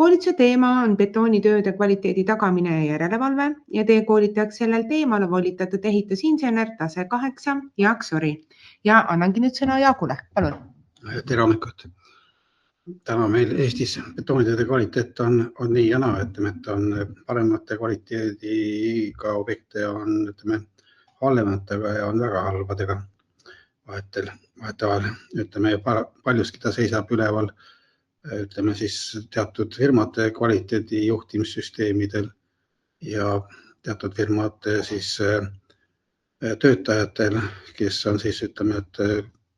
Koolituse teema on betoonitööde kvaliteedi tagamine ja järelevalve ja teie koolitajaks sellel teemal on volitatud ehitusinsener tase 8 Jaak Sori. Ja annangi nüüd sõna Jaagule, palun. Tere hommikut. Täna meil Eestis betoonitööde kvaliteet on nii ja naa, et on paremate kvaliteediga objekte on halvematega ja on väga halbadega vahetevahel. Paljuski ta seisab üleval siis teatud firmade kvaliteedi juhtimissüsteemidel ja teatud firmade siis töötajatel, kes on siis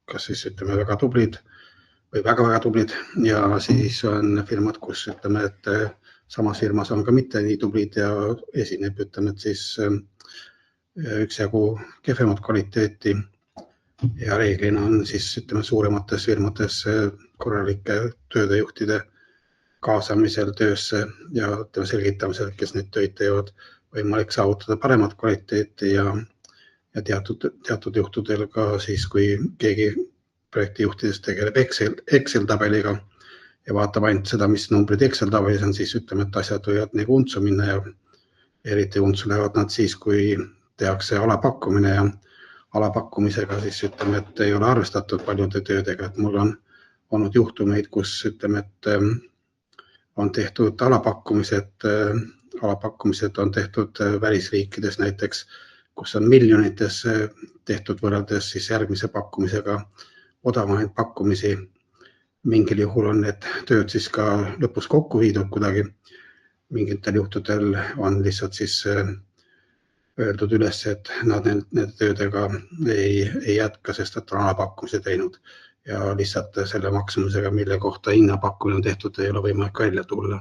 kas väga tublid või väga tublid ja siis on firmad, kus et samas firmas on ka mitte nii tublid ja esineb siis üksjagu kehvemat kvaliteeti ja reeglina on siis suuremates firmades korralike töödejuhtide kaasamisel töösse ja selgitamisel, kes neid töid teevad, võimalik saavutada paremat kvaliteeti ja teatud juhtudel ka siis, kui keegi projektijuhtidest tegeleb Excel tabeliga ja vaatab ainult seda, mis numbrid Excel tabelis on, siis et asjad võivad nagu untsu minna ja eriti untsu lähevad nad siis, kui tehakse alapakkumine ja alapakkumisega siis et ei ole arvestatud paljude töödega. Et mul on olnud juhtumeid, kus on tehtud alapakkumised on tehtud välisriikides näiteks, kus on miljonites tehtud võrreldes siis järgmise pakkumisega odavamaid pakkumisi. Mingil juhul on need tööd siis ka lõpus kokku viidud kuidagi. Mingitel juhtudel on lihtsalt siis öeldud üles, et nad nende töödega ei jätka, sest et on alapakkumise teinud ja lihtsalt selle maksumusega, mille kohta hinnapakkumine on tehtud, ei ole võimalik välja tulla.